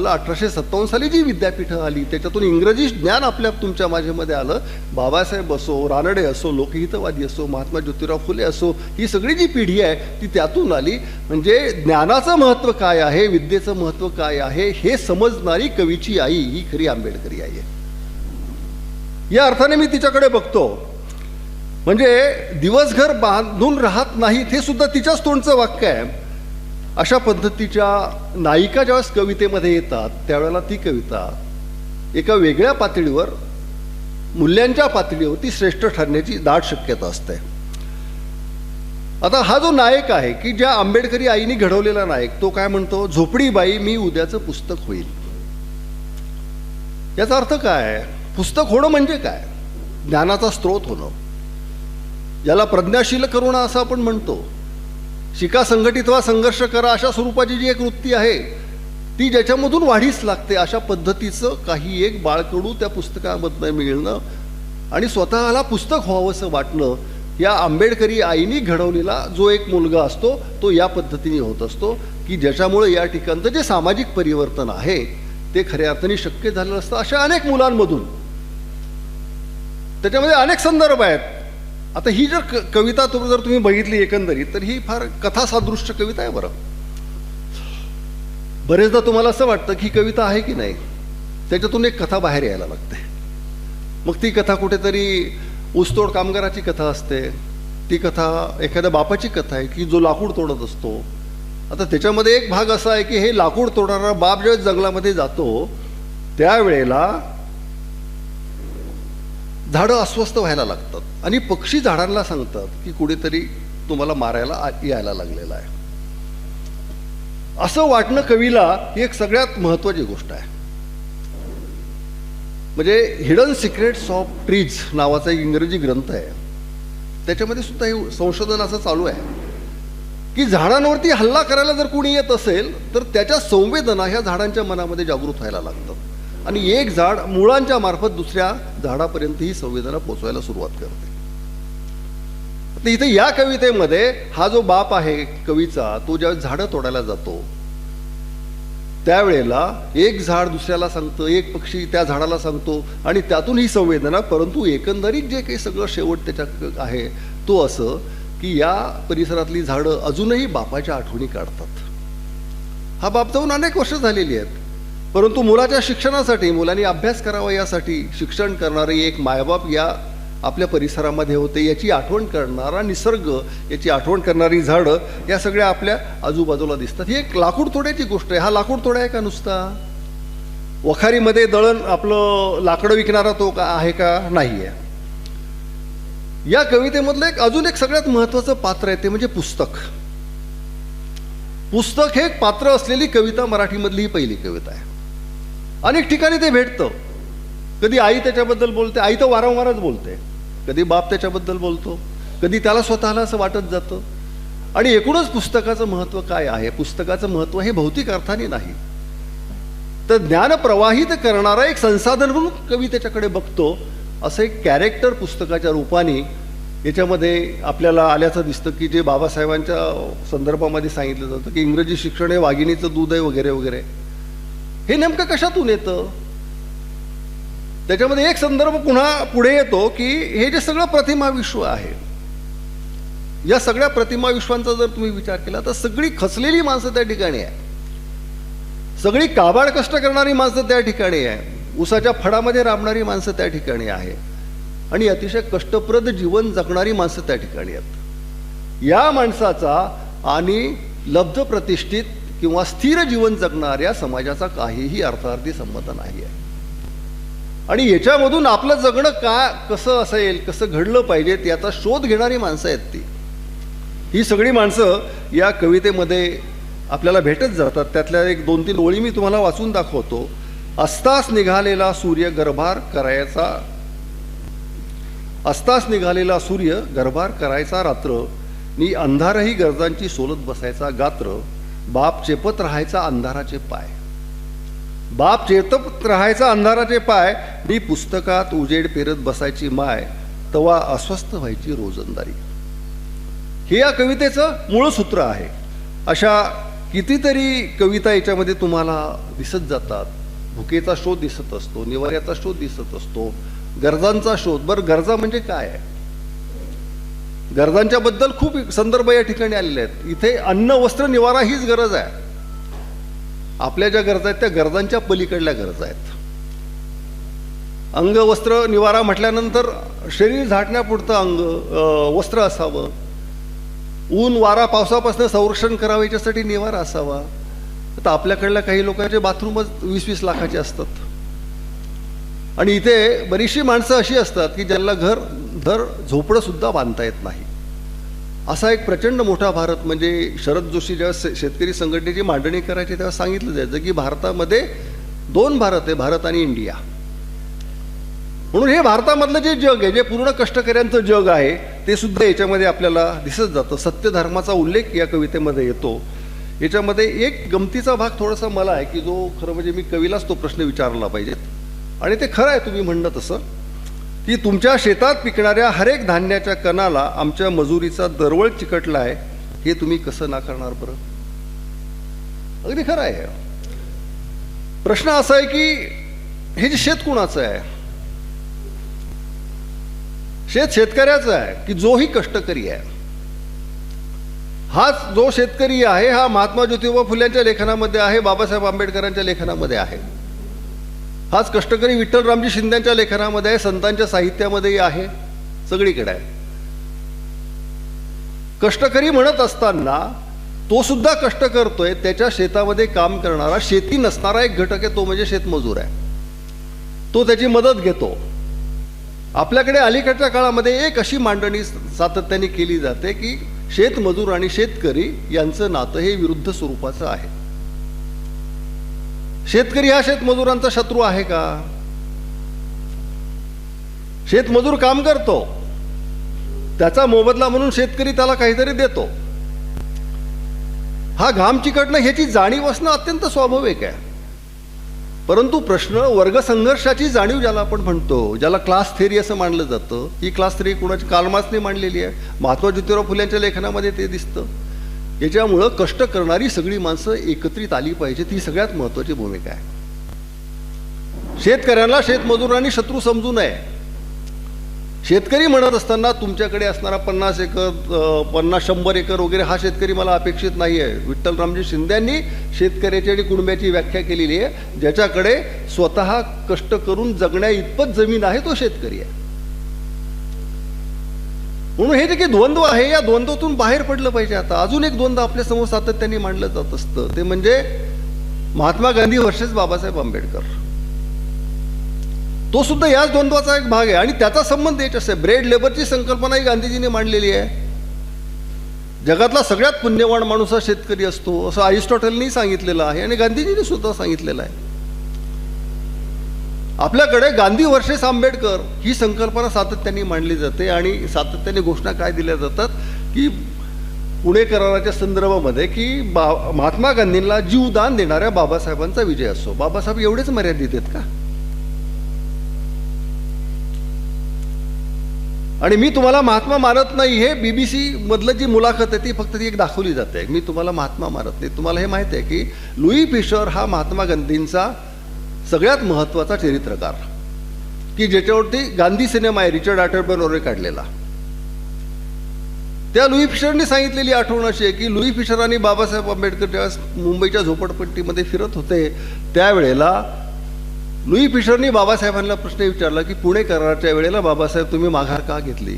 तुम्हाला 1857 साली जी विद्यापीठं आली त्याच्यातून इंग्रजी ज्ञान आपल्या तुमच्या माझ्यामध्ये आलं. बाबासाहेब असो, रानडे असो, लोकहितवादी असो, महात्मा ज्योतिराव फुले असो, ही सगळी जी पिढी आहे ती त्यातून आली. म्हणजे ज्ञानाचं महत्त्व काय आहे, विद्येचं महत्त्व काय आहे हे समजणारी कवीची आई ही खरी आंबेडकरी आई आहे. या अर्थाने मी तिच्याकडे बघतो. म्हणजे दिवसभर बांधून राहत नाहीत हे सुद्धा तिच्याच तोंडचं वाक्य आहे. अशा पद्धतीच्या नायिका ज्यावेळेस कवितेमध्ये येतात त्यावेळेला ती कविता एका वेगळ्या पातळीवर, मूल्यांच्या पातळीवर ती श्रेष्ठ ठरण्याची दाट शक्यता असते. आता हा जो नायक आहे की ज्या आंबेडकरी आईने घडवलेला नायक, तो काय म्हणतो, झोपडीबाई मी उद्याचं पुस्तक होईल. याचा अर्थ काय? पुस्तक होणं म्हणजे काय? ज्ञानाचा स्रोत होणं, याला प्रज्ञाशील करुणा असं आपण म्हणतो. शिका, संघटित व्हा, संघर्ष करा, अशा स्वरूपाची जी एक वृत्ती आहे ती ज्याच्यामधून वाढीस लागते, अशा पद्धतीचं काही एक बाळकडू त्या पुस्तकामधनं मिळणं आणि स्वतःला पुस्तक व्हावंसं वाटणं, या आंबेडकरी आईनी घडवलेला जो एक मुलगा असतो तो या पद्धतीने होत असतो की ज्याच्यामुळे या ठिकाणचं जे सामाजिक परिवर्तन आहे ते खऱ्या अर्थाने शक्य झालं असतं. अशा अनेक मुलांमधून त्याच्यामध्ये अनेक संदर्भ आहेत. आता ही जर कविता जर तुम्ही बघितली एकंदरीत तर ही फार कथासादृश्य कविता आहे. बरं, बरेचदा तुम्हाला असं वाटतं की कविता आहे की नाही, त्याच्यातून एक कथा बाहेर यायला लागते. मग ती कथा कुठेतरी ऊसतोड कामगाराची कथा असते, ती कथा एखाद्या बापाची कथा आहे की जो लाकूड तोडत असतो. आता त्याच्यामध्ये एक भाग असा आहे की हे लाकूड तोडणारा बाप ज्यावेळेस जंगलामध्ये जातो त्यावेळेला झाडं अस्वस्थ व्हायला लागतात आणि पक्षी झाडांना सांगतात की कुठेतरी तुम्हाला मारायला यायला लागलेला आहे. असं वाटणं कवीला ही एक सगळ्यात महत्त्वाची गोष्ट आहे. म्हणजे हिडन सिक्रेट्स ऑफ ट्रीज नावाचा एक इंग्रजी ग्रंथ आहे, त्याच्यामध्ये सुद्धा हे संशोधन असं चालू आहे की झाडांवरती हल्ला करायला जर कोणी येत असेल तर त्याच्या संवेदना ह्या झाडांच्या मनामध्ये जागृत व्हायला लागतात आणि एक झाड मुळांच्या मार्फत दुसऱ्या झाडापर्यंत ही संवेदना पोचवायला सुरुवात करते. तर इथे या कवितेमध्ये हा जो बाप आहे कवीचा, तो ज्यावेळेस झाडं तोडायला जातो त्यावेळेला एक झाड दुसऱ्याला सांगतं, एक पक्षी त्या झाडाला सांगतो आणि त्यातून ही संवेदना. परंतु एकंदरीत जे काही सगळं शेवट त्याच्यात आहे तो असं की या परिसरातली झाडं अजूनही बापाच्या आठवणी काढतात. हा बाप जाऊन अनेक वर्ष झालेली आहेत, परंतु मुलाच्या शिक्षणासाठी, मुलांनी अभ्यास करावा यासाठी शिक्षण करणारे एक मायबाप या आपल्या परिसरामध्ये होते. याची आठवण करणारा निसर्ग, याची आठवण करणारी झाडं या सगळ्या आपल्या आजूबाजूला दिसतात. ही एक लाकूड तोड्याची गोष्ट आहे. हा लाकूड तोडा आहे का नुसता? वखारीमध्ये दळण आपलं लाकडं विकणारा तो का आहे का? नाही आहे. या कवितेमधलं अजून एक सगळ्यात महत्त्वाचं पात्र आहे ते म्हणजे पुस्तक. पुस्तक हे एक पात्र असलेली कविता मराठीमधली ही पहिली कविता आहे. अनेक ठिकाणी ते भेटतं. कधी आई त्याच्याबद्दल बोलते, आई तर वारंवारच बोलते, कधी बाप त्याच्याबद्दल बोलतो, कधी त्याला स्वतःला असं वाटत जातं. आणि एकूणच पुस्तकाचं महत्त्व काय आहे? पुस्तकाचं महत्त्व हे भौतिक अर्थाने नाही तर ज्ञान प्रवाहित करणारा एक संसाधन म्हणून कवी त्याच्याकडे बघतो. असं एक कॅरेक्टर पुस्तकाच्या रूपाने याच्यामध्ये आपल्याला आल्याचं दिसतं की जे बाबासाहेबांच्या संदर्भामध्ये सांगितलं जातं की इंग्रजी शिक्षण हे वाघिणीचं दूध आहे वगैरे वगैरे. हे नेमकं कशातून येतं? त्याच्यामध्ये एक संदर्भ पुन्हा पुढे येतो की हे जे सगळं प्रतिमा विश्व आहे, या सगळ्या प्रतिमा विश्वांचा जर तुम्ही विचार केला तर सगळी खचलेली माणसं त्या ठिकाणी आहे, सगळी काबाड कष्ट करणारी माणसं त्या ठिकाणी आहे, उसाच्या फडामध्ये राबणारी माणसं त्या ठिकाणी आहे आणि अतिशय कष्टप्रद जीवन जगणारी माणसं त्या ठिकाणी आहेत. या माणसाचा आणि लब्ध प्रतिष्ठित किंवा स्थिर जीवन जगणाऱ्या समाजाचा काहीही अर्थार्थी संबंध नाही आहे. आणि याच्यामधून आपलं जगणं कसं असेल, कसं घडलं पाहिजे याचा शोध घेणारी माणसं आहेत ती. ही सगळी माणसं या कवितेमध्ये आपल्याला भेटत जातात. त्यातल्या एक 2-3 ओळी मी तुम्हाला वाचून दाखवतो. अस्तास निघालेला सूर्य गर्भार करायचा रात्र, नि अंधारही गरजांची सोलत बसायचा गात्र, बाप चेपत राहायचा अंधाराचे पाय, मी पुस्तकात उजेड पेरत बसायची माय, तवा अस्वस्थ व्हायची रोजंदारी. हे या कवितेचं मूळ सूत्र आहे. अशा कितीतरी कविता याच्यामध्ये तुम्हाला दिसत जातात. भुकेचा शोध दिसत असतो, निवाऱ्याचा शोध दिसत असतो, गरजांचा शोध. बरं, गरजा म्हणजे काय आहे? गरजांच्या बद्दल खूप संदर्भ या ठिकाणी आलेले आहेत. इथे अन्न वस्त्र निवारा हीच गरज आहे. आपल्या ज्या गरजा आहेत त्या गरजांच्या पलीकडल्या गरजा आहेत. अंग वस्त्र निवारा म्हटल्यानंतर शरीर झाकण्यापुरतं वस्त्र असावं, ऊन वारा पावसापासून संरक्षण करावं याच्यासाठी निवारा असावा. आता आपल्याकडल्या काही लोकांचे बाथरूमच 20-20 लाखाचे असतात. आणि इथे बरीचशी माणसं अशी असतात की ज्यांना घर झोपडं सुद्धा बांधता येत नाही. असा एक प्रचंड मोठा भारत. म्हणजे शरद जोशी जेव्हा शेतकरी संघटनेची मांडणी करायची तेव्हा सांगितलं जायचं की भारतामध्ये 2 भारत आहे, भारत आणि इंडिया. म्हणून हे भारतामधलं जे जग आहे, जे पूर्ण कष्टकऱ्यांचं जग आहे, ते सुद्धा याच्यामध्ये आपल्याला दिसत जातं. सत्य धर्माचा उल्लेख या कवितेमध्ये येतो. याच्यामध्ये एक गमतीचा भाग थोडासा मला आहे की जो खरं म्हणजे मी कवीलाच तो प्रश्न विचारला पाहिजे. आणि ते खरं आहे तुम्ही म्हणणं तसं, की तुमच्या शेतात पिकणाऱ्या हर एक धान्याच्या कणाला आमच्या मजुरीचा दरवळ चिकटला आहे, हे तुम्ही कसं नाकारणार बरं? अगदी खरं आहे. प्रश्न असा आहे की हे जे शेत कुणाचं आहे? शेत शेतकऱ्याचं आहे की जोही कष्टकरी आहे. हाच जो शेतकरी आहे हा महात्मा ज्योतिबा फुल्यांच्या लेखनामध्ये आहे, बाबासाहेब आंबेडकरांच्या लेखनामध्ये आहे. हाच कष्टकरी विठ्ठलरामजी शिंद्यांच्या लेखनामध्ये आहे, संतांच्या साहित्यामध्येही आहे, सगळीकडे आहे. कष्टकरी म्हणत असताना तो सुद्धा कष्ट करतोय. त्याच्या शेतामध्ये काम करणारा, शेती नसणारा एक घटक आहे, तो म्हणजे शेतमजूर आहे. तो त्याची मदत घेतो. आपल्याकडे अलीकडच्या काळामध्ये एक अशी मांडणी सातत्याने केली जाते की शेतमजूर आणि शेतकरी यांचं नातं हे विरुद्ध स्वरूपाचं आहे. शेतकरी हा शेतमजुरांचा शत्रू आहे का? शेतमजूर काम करतो, त्याचा मोबदला म्हणून शेतकरी त्याला काहीतरी देतो. हा घाम चिकटणं ह्याची जाणीव असणं अत्यंत स्वाभाविक आहे. परंतु प्रश्न वर्गसंघर्षाची जाणीव ज्याला आपण म्हणतो, ज्याला क्लास थेअरी असं मानलं जातं, ही क्लास थेअरी कुणाची कार्ल मार्क्सने मांडलेली आहे, महात्मा ज्योतिराव फुल्यांच्या लेखनामध्ये ते दिसतं. याच्यामुळं कष्ट करणारी सगळी माणसं एकत्रित आली पाहिजेत, ही सगळ्यात महत्वाची भूमिका आहे. शेतकऱ्यांना शेतमजुरांनी शत्रू समजू नये. शेतकरी म्हणत असताना तुमच्याकडे असणारा 50 एकर 50-100 एकर वगैरे हा शेतकरी मला अपेक्षित नाही आहे. विठ्ठलरामजी शिंद्यांनी शेतकऱ्याची आणि कुणब्याची व्याख्या केलेली आहे. ज्याच्याकडे स्वतः कष्ट करून जगण्या इतपत जमीन आहे तो शेतकरी आहे. म्हणून हे जे काही द्वंद्व आहे, या द्वंद्वातून बाहेर पडलं पाहिजे. आता अजून एक द्वंद्व आपल्या समोर सातत्याने मांडलं जात असतं, ते म्हणजे महात्मा गांधी वर्सेस बाबासाहेब आंबेडकर. तो सुद्धा याच द्वंद्वाचा एक भाग आहे आणि त्याचा संबंध याच्याशी आहे. ब्रेड लेबरची संकल्पनाही गांधीजींनी मांडलेली आहे. जगातला सगळ्यात पुण्यवान माणूस हा शेतकरी असतो असं अरिस्टॉटलनी सांगितलेलं आहे आणि गांधीजींनी सुद्धा सांगितलेलं आहे. आपल्याकडे गांधी वर्सेस आंबेडकर ही संकल्पना सातत्याने मांडली जाते आणि सातत्याने घोषणा काय दिल्या जातात की पुणे कराराच्या संदर्भामध्ये की महात्मा गांधींना जीवदान देणाऱ्या बाबासाहेबांचा विजय असो. बाबासाहेब एवढेच मर्यादित आहेत का? आणि मी तुम्हाला महात्मा मानत नाही, हे BBC मधलं जी मुलाखत आहे ती फक्त ती एक दाखवली जाते. मी तुम्हाला महात्मा मानत नाही. तुम्हाला हे माहिती आहे की लुई फिशर हा महात्मा गांधींचा सगळ्यात महत्वाचा चरित्रकार, की ज्याच्यावरती गांधी सिनेमा आहे रिचर्ड अटनबरोने काढलेला. त्या लुई फिशरने सांगितलेली आठवण अशी आहे की लुई फिशर आणि बाबासाहेब आंबेडकर ज्यावेळेस मुंबईच्या झोपडपट्टीमध्ये फिरत होते त्यावेळेला लुई फिशरनी बाबासाहेबांना प्रश्न विचारला की पुणे कराराच्या वेळेला बाबासाहेब तुम्ही माघार का घेतली?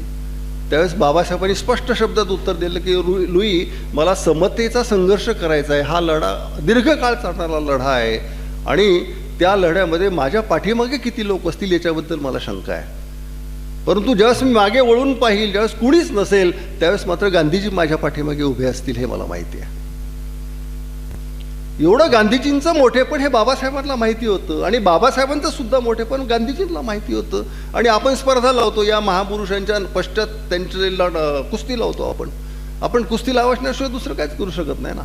त्यावेळेस बाबासाहेबांनी स्पष्ट शब्दात उत्तर दिलं की लुई, मला समतेचा संघर्ष करायचा आहे. हा लढा दीर्घकाळ चालणारा लढा आहे आणि त्या लढ्यामध्ये माझ्या पाठीमागे किती लोक असतील याच्याबद्दल मला शंका आहे. परंतु ज्यावेळेस मी मागे वळून पाहिल, ज्यावेळेस कुणीच नसेल, त्यावेळेस मात्र गांधीजी माझ्या पाठीमागे उभे असतील हे मला माहिती आहे. एवढं गांधीजींचं मोठेपण हे बाबासाहेबांना माहिती होतं आणि बाबासाहेबांचं सुद्धा मोठेपण गांधीजींना माहिती होतं. आणि आपण स्पर्धा लावतो या महापुरुषांच्या पश्चात त्यांचे कुस्ती लावतो. आपण कुस्ती लावण्याशिवाय दुसरं काहीच करू शकत नाही ना.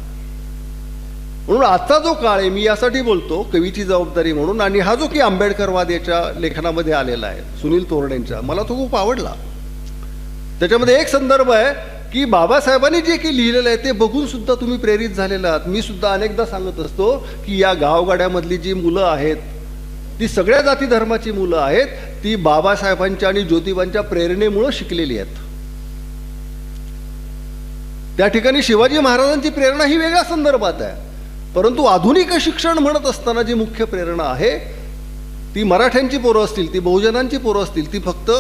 म्हणून आजचा जो काळ आहे, मी यासाठी बोलतो कवीची जबाबदारी म्हणून, आणि हा जो की आंबेडकरवाद याच्या लेखनामध्ये आलेला आहे सुनील तोरडेंच्या, मला तो खूप आवडला. त्याच्यामध्ये एक संदर्भ आहे की बाबासाहेबांनी जे काही लिहिलेलं आहे ते बघून सुद्धा तुम्ही प्रेरित झालेला आहात. मी सुद्धा अनेकदा सांगत असतो की या गावगाड्यामधली जी मुलं आहेत ती सगळ्या जाती धर्माची मुलं आहेत, ती बाबासाहेबांच्या आणि ज्योतिबांच्या प्रेरणेमुळं शिकलेली आहेत. त्या ठिकाणी शिवाजी महाराजांची प्रेरणा ही वेगळ्या संदर्भात आहे, परंतु आधुनिक शिक्षण म्हणत असताना जी मुख्य प्रेरणा आहे ती मराठ्यांची पोरं असतील, ती बहुजनांची पोरं असतील, ती फक्त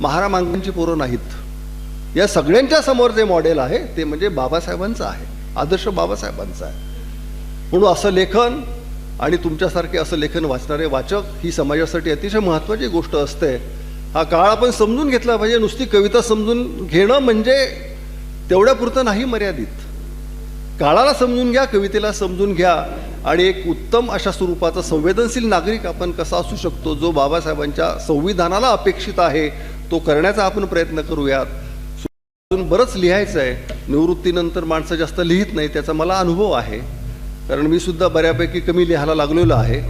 महारामांची पोरं नाहीत. या सगळ्यांच्या समोर जे मॉडेल आहे ते म्हणजे बाबासाहेबांचं आहे, आदर्श बाबासाहेबांचा आहे. म्हणून असं लेखन आणि तुमच्यासारखे असं लेखन वाचणारे वाचक ही समाजासाठी अतिशय महत्त्वाची गोष्ट असते. हा काळ आपण समजून घेतला पाहिजे. नुसती कविता समजून घेणं म्हणजे तेवढ्यापुरतं नाही मर्यादित. काळाला समजून घ्या, कवितेला समजून घ्या आणि एक उत्तम अशा स्वरूपाचा संवेदनशील नागरिक आपण कसा असू शकतो, जो बाबासाहेबांच्या संविधानाला अपेक्षित आहे, तो करण्याचा आपण प्रयत्न करूयात. बरंच लिहायचं आहे. निवृत्तीनंतर माणसं जास्त लिहित नाही, त्याचा मला अनुभव आहे, कारण मी सुद्धा बऱ्यापैकी कमी लिहायला लागलेलो आहे.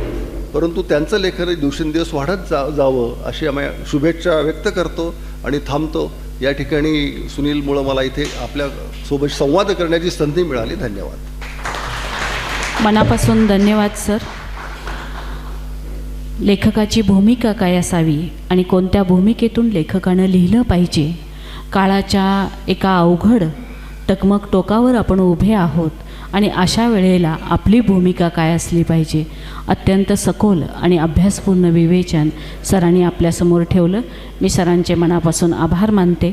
परंतु त्यांचं लेखन दिवसेंदिवस वाढत जावं अशी आम्ही शुभेच्छा व्यक्त करतो आणि थांबतो. या ठिकाणी सुनीलमुळं मला इथे आपल्यासोबत संवाद करण्याची संधी मिळाली. धन्यवाद. मनापासून धन्यवाद सर. लेखकाची भूमिका काय असावी आणि कोणत्या भूमिकेतून लेखकानं लिहिलं पाहिजे, काळाच्या एका अवघड टकमक टोकावर आपण उभे आहोत आणि अशा वेळेला आपली भूमिका काय असली पाहिजे, अत्यंत सखोल आणि अभ्यासपूर्ण विवेचन सरांनी आपल्यासमोर ठेवलं. मी सरांचे मनापासून आभार मानते.